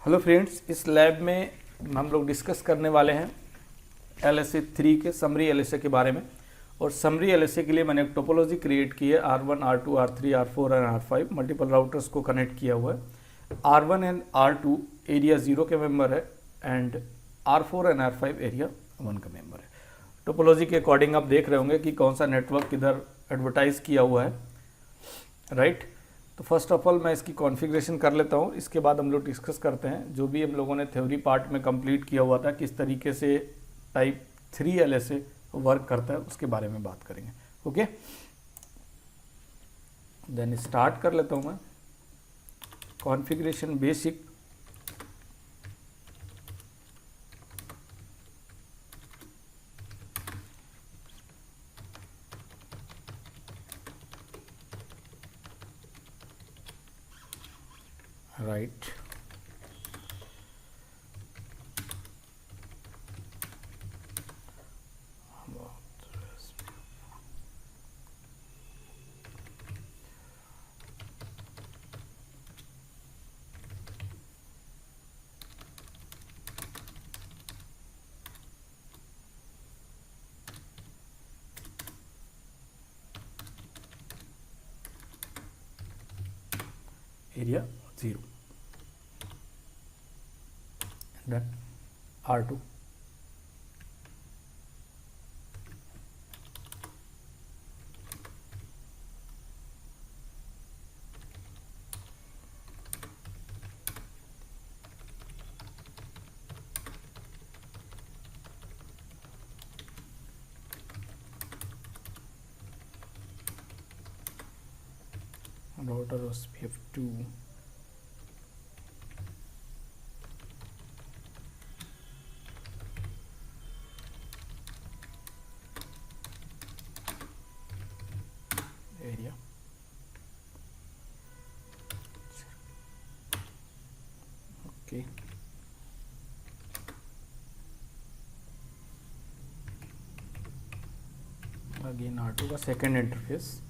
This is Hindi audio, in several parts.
हेलो फ्रेंड्स, इस लैब में हम लोग डिस्कस करने वाले हैं LSA 3 के समरी LSA के बारे में। और समरी LSA के लिए मैंने एक टोपोलॉजी क्रिएट की है। R1, R2, R3, R4 और R5 मल्टीपल राउटर्स को कनेक्ट किया हुआ है। R1 एंड R2 एरिया 0 के मेंबर है and R4 and R5 area 1 का मेंबर है। टोपोलॉजी के अकॉर्डिंग आप देख रहे होंगे कि कौन सा नेटवर्क किधर एडवर्टाइज किया हुआ है, राइट। तो फर्स्ट ऑफ ऑल मैं इसकी कॉन्फ़िगरेशन कर लेता हूँ, इसके बाद हम लोग डिस्कस करते हैं जो भी हम लोगों ने थ्योरी पार्ट में कंप्लीट किया हुआ था, किस तरीके से टाइप 3 LSA वर्क करता है उसके बारे में बात करेंगे। ओके, देन स्टार्ट कर लेता हूँ मैं। Configuration basic, right. Area 0 done. R2 router OSPF2 area okay. Again R2 का सेकेंड इंटरफेस,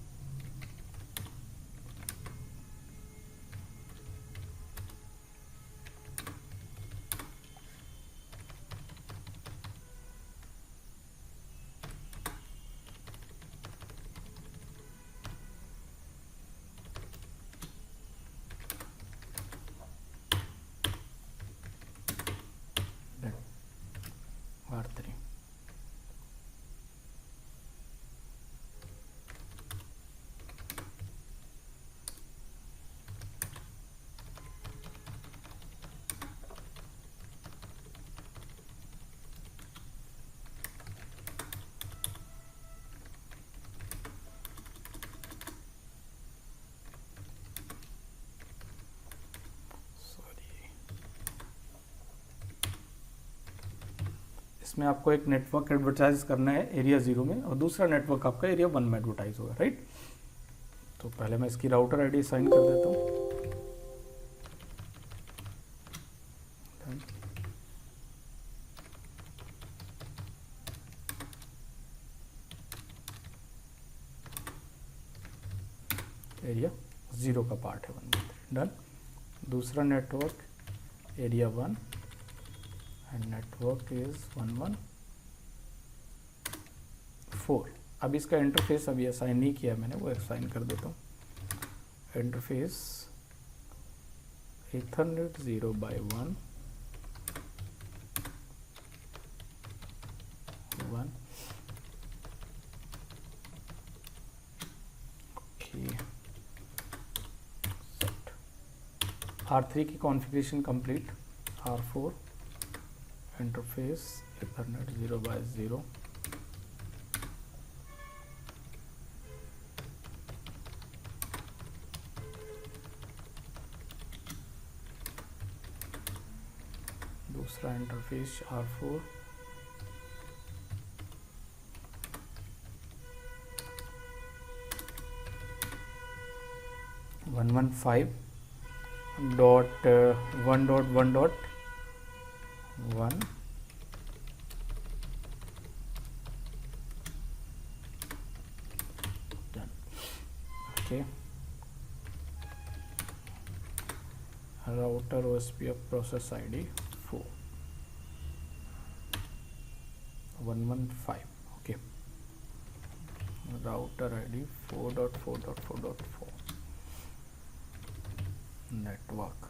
R3 इसमें आपको एक नेटवर्क एडवर्टाइज करना है एरिया 0 में और दूसरा नेटवर्क आपका एरिया 1 में एडवर्टाइज होगा, राइट। तो पहले मैं इसकी राउटर आईडी असाइन कर देता हूँ। एरिया 0 का पार्ट है 1 में, डन। दूसरा network area 1 and network is 114। अब इसका इंटरफेस अभी असाइन नहीं किया मैंने, वो असाइन कर देता हूँ। इंटरफेस Ethernet 0/1 1 R3 की configuration complete. R4 interface Ethernet 0/0 दूसरा interface R4 115.1.1.1 okay. Router OSPF process ID 4115, okay, router ID 4.4.4.4 network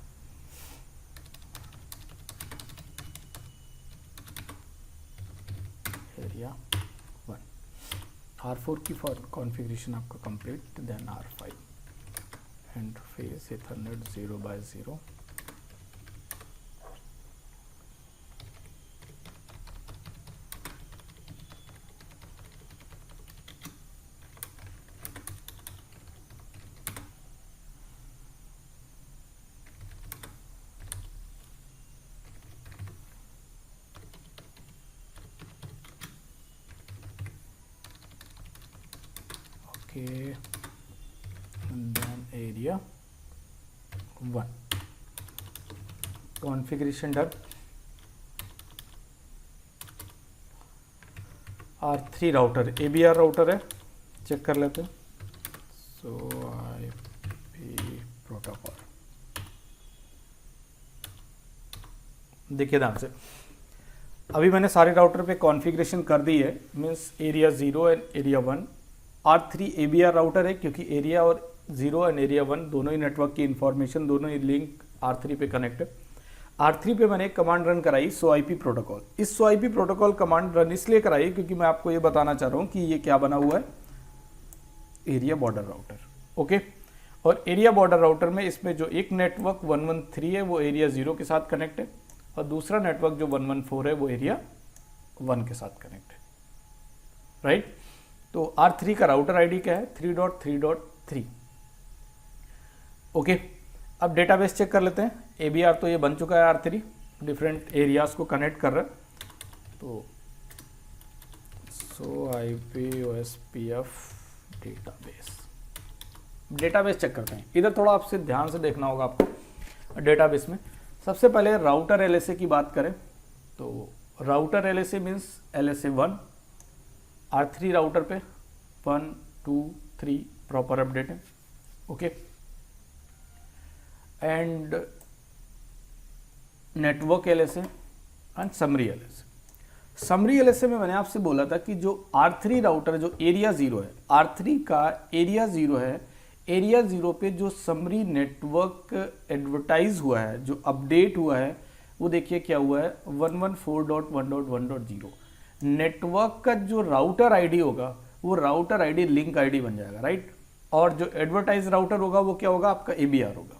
area 1, R4 की कॉन्फ़िगरेशन आपका complete, then R5 interface Ethernet 0x0, okay, then area 1 configuration done. R3 router ABR router है, चेक कर लेते हैं। सो IP प्रोटोकॉल, देखिए ध्यान से, अभी मैंने सारे राउटर पे कॉन्फ़िगरेशन कर दी है, means area 0 and area 1। R3 ABR router है क्योंकि एरिया और 0 एंड एरिया 1 दोनों ही नेटवर्क की इंफॉर्मेशन, दोनों ही लिंक R3 पे कनेक्ट है। R3 पे मैंने एक कमांड रन कराई SOIP प्रोटोकॉल। इस SOIP प्रोटोकॉल कमांड रन इसलिए कराई क्योंकि मैं आपको ये बताना चाह रहा हूँ कि ये क्या बना हुआ है, एरिया बॉर्डर राउटर, ओके। और एरिया बॉर्डर राउटर में इसमें जो एक नेटवर्क 113 है वो एरिया 0 के साथ कनेक्ट है, और दूसरा नेटवर्क जो 114 है वो एरिया 1 के साथ कनेक्ट है, राइट। तो R3 का राउटर आईडी क्या है, 3.3.3, ओके। अब डेटाबेस चेक कर लेते हैं। ABR तो ये बन चुका है, R3 डिफरेंट एरियाज को कनेक्ट कर रहा है, तो SOIP OSPF डेटाबेस चेक करते हैं। इधर थोड़ा आपसे ध्यान से देखना होगा आपको। डेटाबेस में सबसे पहले राउटर LSA की बात करें तो router LSA means LSA 1, R3 router पे 1, 2, 3 प्रॉपर अपडेट है, okay. And network LSA and summary LSA। Summary LSA में मैंने आपसे बोला था कि जो R3 राउटर जो एरिया 0 है, R3 का एरिया 0 है, एरिया 0 पे जो समरी नेटवर्क एडवर्टाइज हुआ है, जो अपडेट हुआ है, वो देखिए क्या हुआ है, 114.1.1.0। नेटवर्क का जो राउटर आईडी होगा वो राउटर आईडी लिंक आईडी बन जाएगा, राइट। और जो एडवर्टाइज राउटर होगा वो क्या होगा, आपका ABR होगा।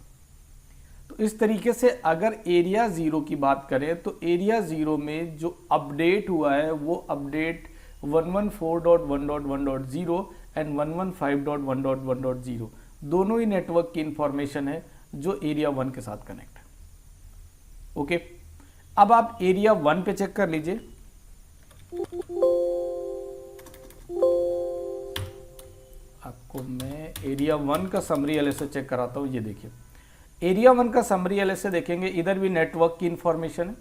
तो इस तरीके से अगर एरिया 0 की बात करें तो एरिया 0 में जो अपडेट हुआ है वो अपडेट 114.1.1.0 एंड 115.1.1.0 दोनों ही नेटवर्क की इंफॉर्मेशन है जो एरिया 1 के साथ कनेक्ट है, ओके। अब आप एरिया 1 पे चेक कर लीजिए। आपको मैं एरिया 1 का समरी LSA चेक कराता हूँ। ये देखिए एरिया 1 का समरी LSA देखेंगे, इधर भी नेटवर्क की इंफॉर्मेशन है।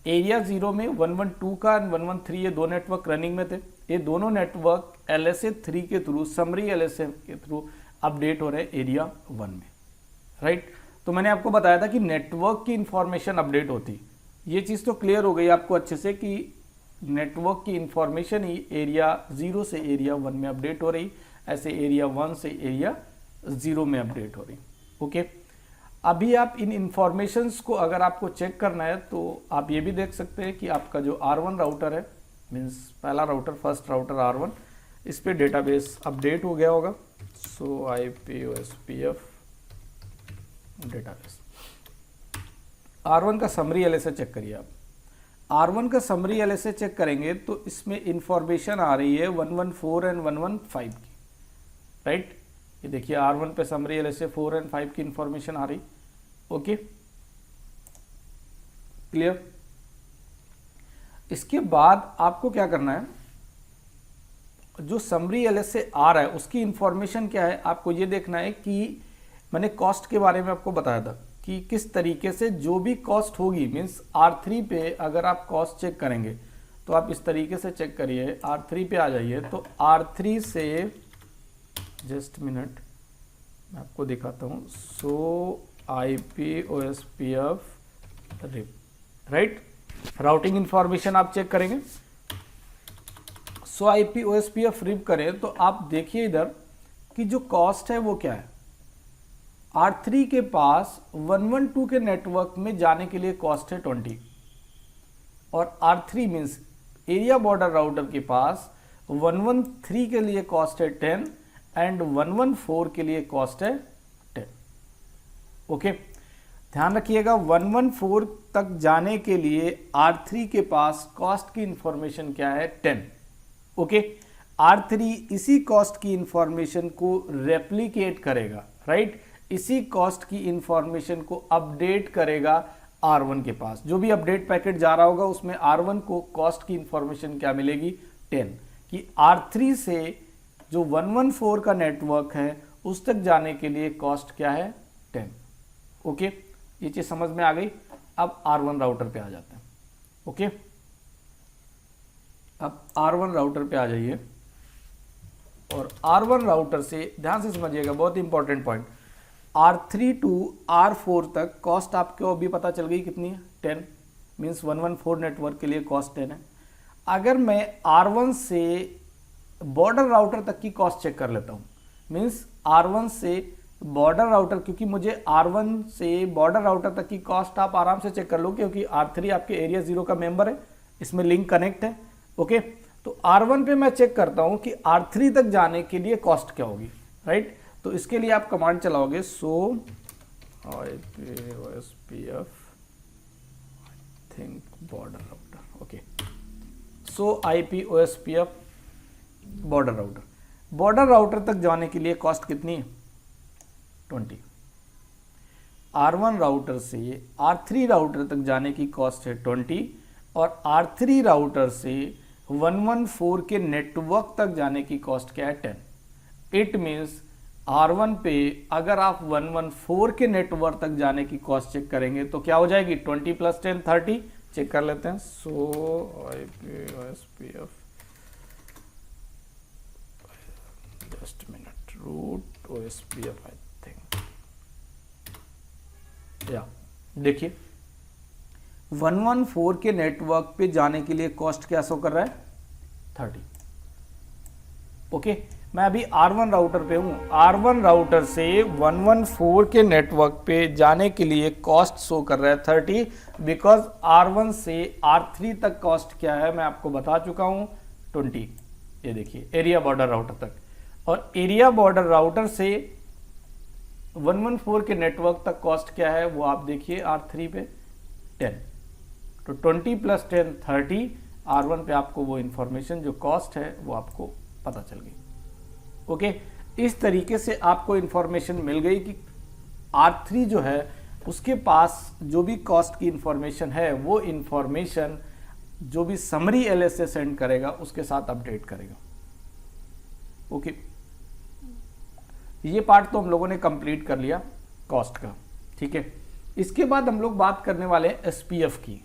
एरिया 0 में 112 का एंड 113 ये दो नेटवर्क रनिंग में थे। ये दोनों नेटवर्क LSA 3 के थ्रू, समरी LSA के थ्रू अपडेट हो रहे हैं एरिया 1 में, राइट। तो मैंने आपको बताया था कि नेटवर्क की इंफॉर्मेशन अपडेट होती, ये चीज़ तो क्लियर हो गई आपको अच्छे से कि नेटवर्क की इंफॉर्मेशन ही एरिया 0 से एरिया 1 में अपडेट हो रही, ऐसे एरिया 1 से एरिया 0 में अपडेट हो रही, ओके। अभी आप इन इंफॉर्मेशंस को अगर आपको चेक करना है तो आप ये भी देख सकते हैं कि आपका जो R1 राउटर है, मीन्स पहला राउटर, फर्स्ट राउटर R1, इस पे डेटाबेस अपडेट हो गया होगा। SOIP OSPF database. R1 का समरी LSA चेक करिए आप। R1 का समरी LSA चेक करेंगे तो इसमें इंफॉर्मेशन आ रही है 114 एंड 115 की, राइट। ये देखिए R1 पे समरी LSA 4 एंड 5 की इंफॉर्मेशन आ रही, ओके, क्लियर। इसके बाद आपको क्या करना है, जो समरी LSA आ रहा है उसकी इंफॉर्मेशन क्या है, आपको ये देखना है कि मैंने कॉस्ट के बारे में आपको बताया था कि किस तरीके से जो भी कॉस्ट होगी, मीन्स R3 पे अगर आप कॉस्ट चेक करेंगे तो आप इस तरीके से चेक करिए। R3 पे आ जाइए तो R3 से, जस्ट मिनट मैं आपको दिखाता हूँ। IPOSPF RIP, right. Routing information आप चेक करेंगे। सो IPOSPF RIP करें तो आप देखिए इधर कि जो कॉस्ट है वो क्या है। R3 के पास 112 के नेटवर्क में जाने के लिए कॉस्ट है 20 और R3 means area border router के पास 113 के लिए कॉस्ट है 10 एंड 114 के लिए कॉस्ट है 10। ओके, ध्यान रखिएगा 114 तक जाने के लिए R3 के पास कॉस्ट की इंफॉर्मेशन क्या है 10। ओके, R3 इसी कॉस्ट की इंफॉर्मेशन को रेप्लिकेट करेगा, राइट, इसी कॉस्ट की इंफॉर्मेशन को अपडेट करेगा R1 के पास। जो भी अपडेट पैकेट जा रहा होगा उसमें R1 को कॉस्ट की इंफॉर्मेशन क्या मिलेगी 10, कि R3 से जो 114 का नेटवर्क है उस तक जाने के लिए कॉस्ट क्या है 10। ओके, ये चीज समझ में आ गई। अब R1 राउटर पे आ जाते हैं। ओके, अब R1 राउटर पे आ जाइए और R1 राउटर से ध्यान से समझिएगा, बहुत important point. R3 to R4 तक कॉस्ट आपको अभी पता चल गई कितनी है 10, मीन्स 114 नेटवर्क के लिए कॉस्ट 10 है। अगर मैं R1 से बॉर्डर राउटर तक की कॉस्ट चेक कर लेता हूँ, मीन्स R1 से बॉर्डर राउटर, क्योंकि मुझे R1 से बॉर्डर राउटर तक की कॉस्ट आप आराम से चेक कर लो क्योंकि R3 आपके एरिया 0 का मेंबर है, इसमें लिंक कनेक्ट है। ओके, तो R1 पे मैं चेक करता हूँ कि R3 तक जाने के लिए कॉस्ट क्या होगी, राइट। तो इसके लिए आप कमांड चलाओगे so IPOSPF think border router. Okay, so IPOSPF border router, border router तक जाने के लिए कॉस्ट कितनी है 20। R1 राउटर से R3 राउटर तक जाने की कॉस्ट है 20 और R3 राउटर से 114 के नेटवर्क तक जाने की कॉस्ट क्या है 10। इट मीन्स R1 पे अगर आप 114 के नेटवर्क तक जाने की कॉस्ट चेक करेंगे तो क्या हो जाएगी 20 प्लस 10 30। चेक कर लेते हैं। So IPOSPF just minute route OSPF I think, या देखिए 114 के नेटवर्क पे जाने के लिए कॉस्ट क्या शो कर रहा है 30। ओके, मैं अभी R1 राउटर पे हूँ। R1 राउटर से 114 के नेटवर्क पे जाने के लिए कॉस्ट शो कर रहा है 30, बिकॉज R1 से R3 तक कॉस्ट क्या है मैं आपको बता चुका हूँ 20। ये देखिए एरिया बॉर्डर राउटर तक, और एरिया बॉर्डर राउटर से 114 के नेटवर्क तक कॉस्ट क्या है वो आप देखिए R3 पे 10। तो 20 प्लस 10 30, R1 पे आपको वो इंफॉर्मेशन जो कॉस्ट है वो आपको पता चल गई। ओके, इस तरीके से आपको इंफॉर्मेशन मिल गई कि R3 जो है उसके पास जो भी कॉस्ट की इंफॉर्मेशन है वो इंफॉर्मेशन जो भी समरी LSA सेंड करेगा उसके साथ अपडेट करेगा। ओके, ये पार्ट तो हम लोगों ने कंप्लीट कर लिया कॉस्ट का, ठीक है। इसके बाद हम लोग बात करने वाले हैं SPF की,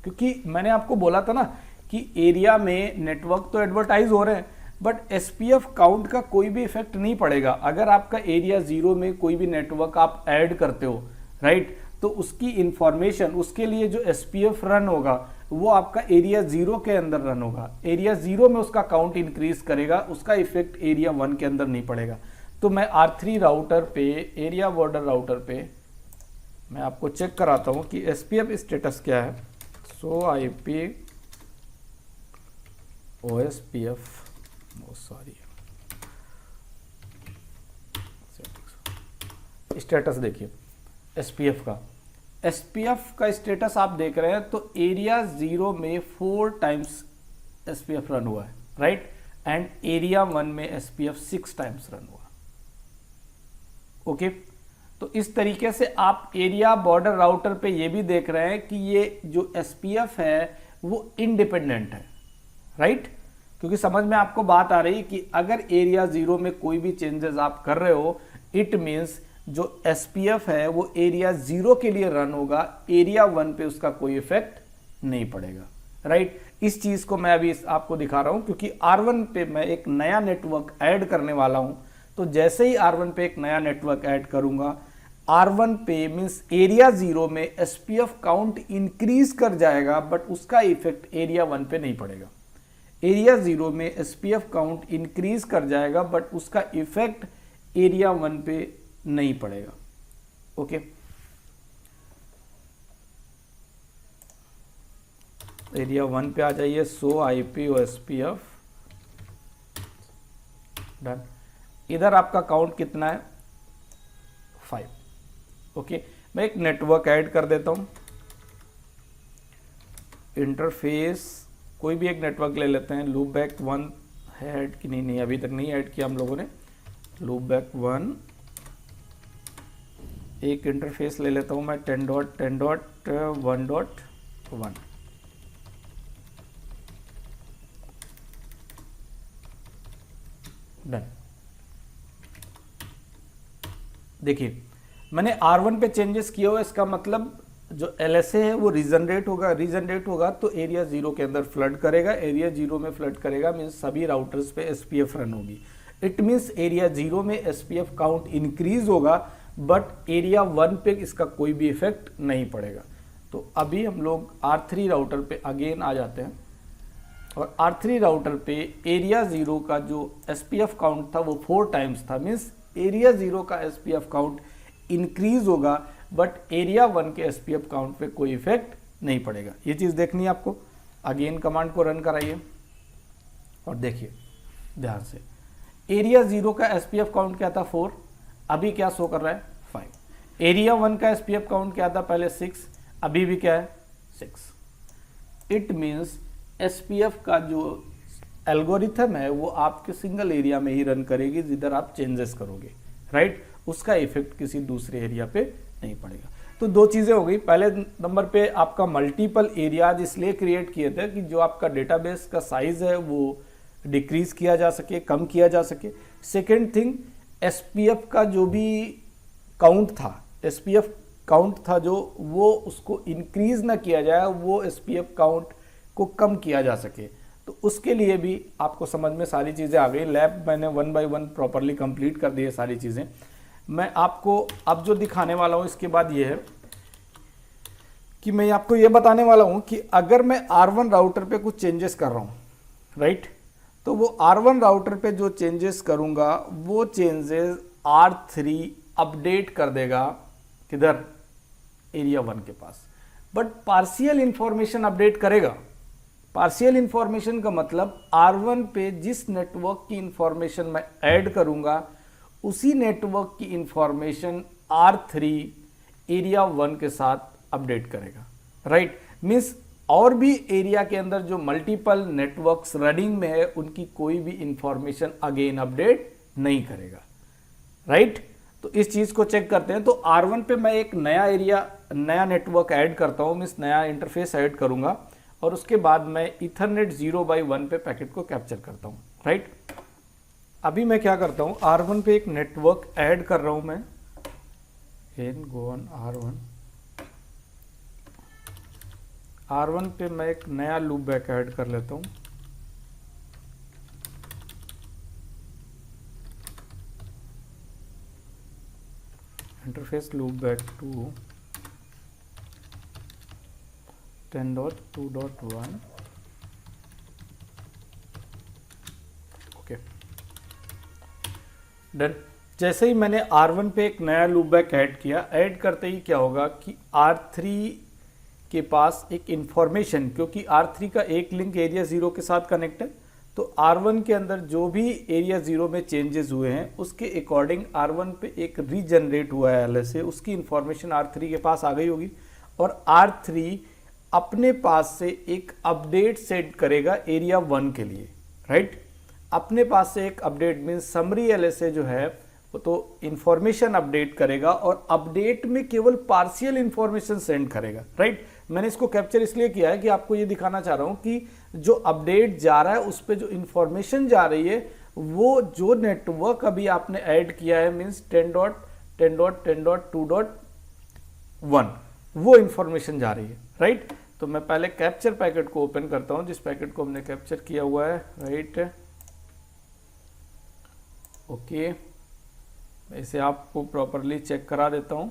क्योंकि मैंने आपको बोला था ना कि एरिया में नेटवर्क तो एडवर्टाइज हो रहे हैं बट SPF काउंट का कोई भी इफेक्ट नहीं पड़ेगा। अगर आपका एरिया 0 में कोई भी नेटवर्क आप ऐड करते हो, राइट, तो उसकी इंफॉर्मेशन, उसके लिए जो SPF रन होगा वो आपका एरिया 0 के अंदर रन होगा। एरिया 0 में उसका काउंट इंक्रीज करेगा, उसका इफेक्ट एरिया 1 के अंदर नहीं पड़ेगा। तो मैं R3 राउटर पे, एरिया बॉर्डर राउटर पे मैं आपको चेक कराता हूं कि SPF स्टेटस क्या है। सो IPOSPF स्टेटस देखिए SPF का। SPF का स्टेटस आप देख रहे हैं तो एरिया 0 में 4 टाइम्स SPF रन हुआ है, राइट, एंड एरिया 1 में SPF 6 टाइम्स रन हुआ। ओके, तो इस तरीके से आप एरिया बॉर्डर राउटर पे ये भी देख रहे हैं कि ये जो SPF है वो इंडिपेंडेंट है, राइट, क्योंकि समझ में आपको बात आ रही कि अगर एरिया 0 में कोई भी चेंजेस आप कर रहे हो इट मीन्स जो SPF है वो एरिया 0 के लिए रन होगा, एरिया 1 पे उसका कोई इफेक्ट नहीं पड़ेगा, राइट। इस चीज को मैं अभी आपको दिखा रहा हूं क्योंकि R1 पे मैं एक नया नेटवर्क ऐड करने वाला हूं। तो जैसे ही R1 पे एक नया नेटवर्क ऐड करूंगा R1 पे मीन्स एरिया 0 में SPF काउंट इंक्रीज कर जाएगा, बट उसका इफेक्ट एरिया 1 पे नहीं पड़ेगा। एरिया 0 में SPF काउंट इंक्रीज कर जाएगा, बट उसका इफेक्ट एरिया 1 पे नहीं पड़ेगा। ओके, एरिया 1 पे आ जाइए। सो IP और SPF डन। इधर आपका काउंट कितना है? 5। ओके, मैं एक नेटवर्क ऐड कर देता हूं। इंटरफेस कोई भी एक नेटवर्क ले लेते हैं। लूपबैक 1 है ऐड कि नहीं? अभी तक नहीं ऐड किया हम लोगों ने। लूपबैक 1 एक इंटरफेस ले लेता हूं मैं 10.10.1.1। डन। देखिए मैंने R1 पे चेंजेस किया हुआ, इसका मतलब जो LSA है वो रीजनरेट होगा तो एरिया 0 के अंदर फ्लड करेगा। एरिया 0 में फ्लड करेगा मीन्स सभी राउटर्स पे SPF रन होगी। इट मीन्स एरिया 0 में SPF काउंट इंक्रीज होगा, बट एरिया 1 पे इसका कोई भी इफेक्ट नहीं पड़ेगा। तो अभी हम लोग R3 राउटर पे अगेन आ जाते हैं, और R3 राउटर पे एरिया 0 का जो SPF काउंट था वो 4 टाइम्स था। मीन्स एरिया 0 का SPF काउंट इंक्रीज होगा, बट एरिया 1 के SPF काउंट पे कोई इफेक्ट नहीं पड़ेगा। ये चीज़ देखनी है आपको। अगेन कमांड को रन कराइए और देखिए ध्यान से। एरिया 0 का SPF काउंट क्या था? 4। अभी क्या शो कर रहा है? 5। एरिया 1 का SPF काउंट क्या था? पहले 6, अभी भी क्या है? 6। इट मीन्स SPF का जो एल्गोरिथम है वो आपके सिंगल एरिया में ही रन करेगी जिधर आप चेंजेस करोगे, राइट? उसका इफेक्ट किसी दूसरे एरिया पे नहीं पड़ेगा। तो दो चीज़ें हो गई। पहले नंबर पे आपका मल्टीपल एरियाज इसलिए क्रिएट किए थे कि जो आपका डेटाबेस का साइज है वो डिक्रीज किया जा सके, कम किया जा सके। सेकेंड थिंग, SPF का जो भी काउंट था, SPF काउंट था जो, वो उसको इंक्रीज ना किया जाए, वो SPF काउंट को कम किया जा सके। तो उसके लिए भी आपको समझ में सारी चीज़ें आ गई। लैब मैंने 1 बाय 1 प्रॉपरली कंप्लीट कर दी है सारी चीज़ें। मैं आपको अब जो दिखाने वाला हूँ इसके बाद ये है कि मैं आपको ये बताने वाला हूँ कि अगर मैं R1 राउटर पे कुछ चेंजेस कर रहा हूँ, राइट, तो वो R1 राउटर पे जो चेंजेस करूँगा वो चेंजेस R3 अपडेट कर देगा किधर? एरिया 1 के पास। बट पार्शियल इंफॉर्मेशन अपडेट करेगा। पार्शियल इंफॉर्मेशन का मतलब R1 पे जिस नेटवर्क की इंफॉर्मेशन मैं ऐड करूंगा उसी नेटवर्क की इंफॉर्मेशन R3 एरिया 1 के साथ अपडेट करेगा, राइट? मीन्स और भी एरिया के अंदर जो मल्टीपल नेटवर्क्स रनिंग में है उनकी कोई भी इंफॉर्मेशन अगेन अपडेट नहीं करेगा, राइट? तो इस चीज़ को चेक करते हैं। तो R1 पे मैं एक नया एरिया, नया नेटवर्क ऐड करता हूँ, मीन्स नया इंटरफेस ऐड करूँगा, और उसके बाद मैं ईथरनेट 0/1 पे पैकेट को कैप्चर करता हूँ, राइट? अभी मैं क्या करता हूँ, R1 पे एक नेटवर्क ऐड कर रहा हूँ मैं। गो ऑन R1 पे मैं एक नया लूप बैक ऐड कर लेता हूँ। Interface loopback to 10.2.1। Okay done. जैसे ही मैंने R1 पे एक नया लूप बैक ऐड किया, ऐड करते ही क्या होगा कि R3 के पास एक इंफॉर्मेशन, क्योंकि R3 का एक लिंक एरिया 0 के साथ कनेक्ट है, तो R1 के अंदर जो भी एरिया 0 में चेंजेस हुए हैं उसके अकॉर्डिंग R1 पे एक रीजनरेट हुआ है LSA, उसकी इंफॉर्मेशन R3 के पास आ गई होगी, और R3 अपने पास से एक अपडेट सेट करेगा एरिया 1 के लिए, राइट? अपने पास से एक अपडेट मीन्स समरी LSA जो है वो तो इंफॉर्मेशन अपडेट करेगा, और अपडेट में केवल पार्शियल इंफॉर्मेशन सेंड करेगा, राइट? मैंने इसको कैप्चर इसलिए किया है कि आपको ये दिखाना चाह रहा हूँ कि जो अपडेट जा रहा है उस पर जो इंफॉर्मेशन जा रही है वो जो नेटवर्क अभी आपने ऐड किया है मीन्स 10.10.10.2.1 वो इंफॉर्मेशन जा रही है, राइट? तो मैं पहले कैप्चर पैकेट को ओपन करता हूं, जिस पैकेट को हमने कैप्चर किया हुआ है, राइट? ओके, इसे आपको प्रॉपरली चेक करा देता हूँ।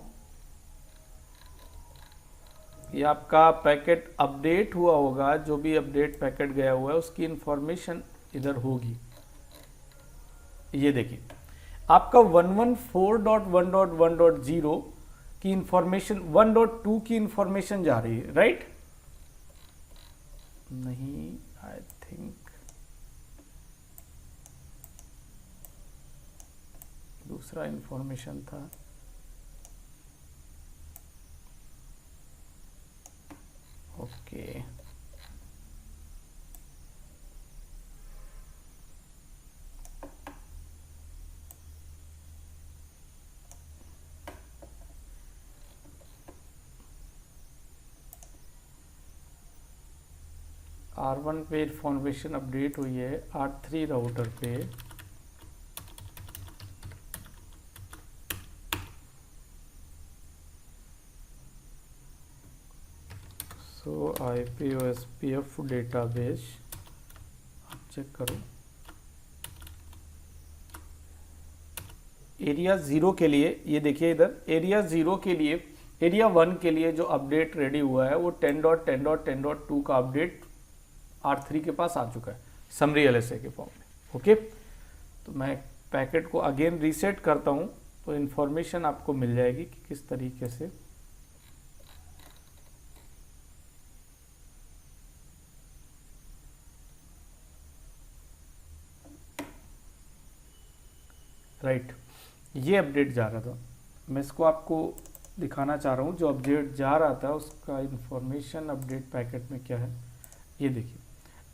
ये आपका पैकेट अपडेट हुआ होगा, जो भी अपडेट पैकेट गया हुआ है उसकी इंफॉर्मेशन इधर होगी। ये देखिए आपका 114.1.1.0 की इंफॉर्मेशन 1.2 की इंफॉर्मेशन जा रही है, राइट? नहीं, आई थिंक दूसरा इंफॉर्मेशन था। ओके, R1 पे इंफॉर्मेशन अपडेट हुई है, R3 राउटर पे सो IPOSPF डेटाबेस चेक करो। एरिया 0 के लिए ये देखिए इधर एरिया 0 के लिए, एरिया 1 के लिए जो अपडेट रेडी हुआ है वो 10.10.10.2 का अपडेट R3 के पास आ चुका है समरी LSA के फॉर्म में। ओके, तो मैं पैकेट को अगेन रीसेट करता हूँ तो इन्फॉर्मेशन आपको मिल जाएगी कि किस तरीके से राइट ये अपडेट जा रहा था। मैं इसको आपको दिखाना चाह रहा हूँ, जो अपडेट जा रहा था उसका इंफॉर्मेशन अपडेट पैकेट में क्या है। ये देखिए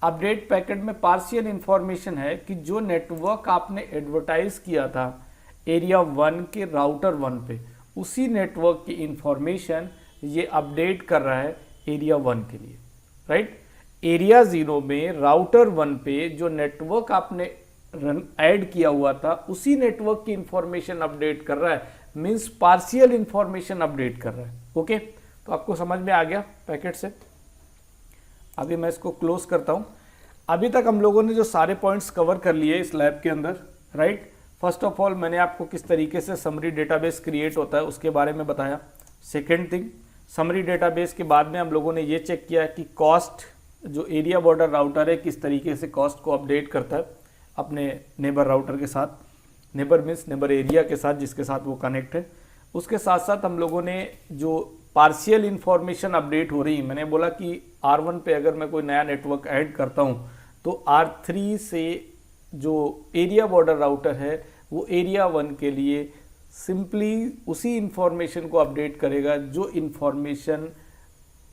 अपडेट पैकेट में पार्शियल इंफॉर्मेशन है कि जो नेटवर्क आपने एडवर्टाइज किया था एरिया 1 के राउटर 1 पे, उसी नेटवर्क की इंफॉर्मेशन ये अपडेट कर रहा है एरिया 1 के लिए, राइट? एरिया 0 में राउटर 1 पे जो नेटवर्क आपने ऐड किया हुआ था उसी नेटवर्क की इंफॉर्मेशन अपडेट कर रहा है, मींस पार्शियल इंफॉर्मेशन अपडेट कर रहा है। ओके, तो आपको समझ में आ गया पैकेट से। अभी मैं इसको क्लोज करता हूं। अभी तक हम लोगों ने जो सारे पॉइंट्स कवर कर लिए इस लैब के अंदर, राइट? फर्स्ट ऑफ ऑल मैंने आपको किस तरीके से समरी डेटाबेस क्रिएट होता है उसके बारे में बताया। सेकेंड थिंग, समरी डेटाबेस के बाद में हम लोगों ने ये चेक किया कि कॉस्ट, जो एरिया बॉर्डर राउटर है किस तरीके से कॉस्ट को अपडेट करता है अपने नेबर राउटर के साथ, नेबर मीन्स नेबर एरिया के साथ जिसके साथ वो कनेक्ट है। उसके साथ साथ हम लोगों ने जो पार्शियल इंफॉर्मेशन अपडेट हो रही, मैंने बोला कि R1 पे अगर मैं कोई नया नेटवर्क ऐड करता हूँ तो R3 से जो एरिया बॉर्डर राउटर है वो एरिया 1 के लिए सिंपली उसी इंफॉर्मेशन को अपडेट करेगा जो इंफॉर्मेशन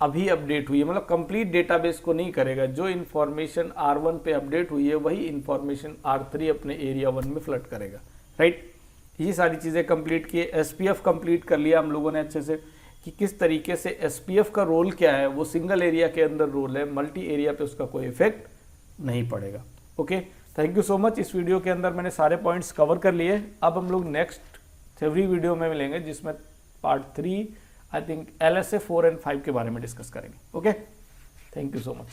अभी अपडेट हुई है, मतलब कंप्लीट डेटाबेस को नहीं करेगा। जो इंफॉर्मेशन R1 पे अपडेट हुई है वही इंफॉर्मेशन R3 अपने एरिया 1 में फ्लड करेगा, राइट? ये सारी चीज़ें कंप्लीट किए। SPF कंप्लीट कर लिया हम लोगों ने अच्छे से कि किस तरीके से SPF का रोल क्या है, वो सिंगल एरिया के अंदर रोल है, मल्टी एरिया पे उसका कोई इफेक्ट नहीं पड़ेगा। Okay, thank you so much. इस वीडियो के अंदर मैंने सारे पॉइंट्स कवर कर लिए। अब हम लोग नेक्स्ट थ्योरी वीडियो में मिलेंगे जिसमें पार्ट 3 आई थिंक LSA 4 और 5 के बारे में डिस्कस करेंगे। Okay, thank you so much.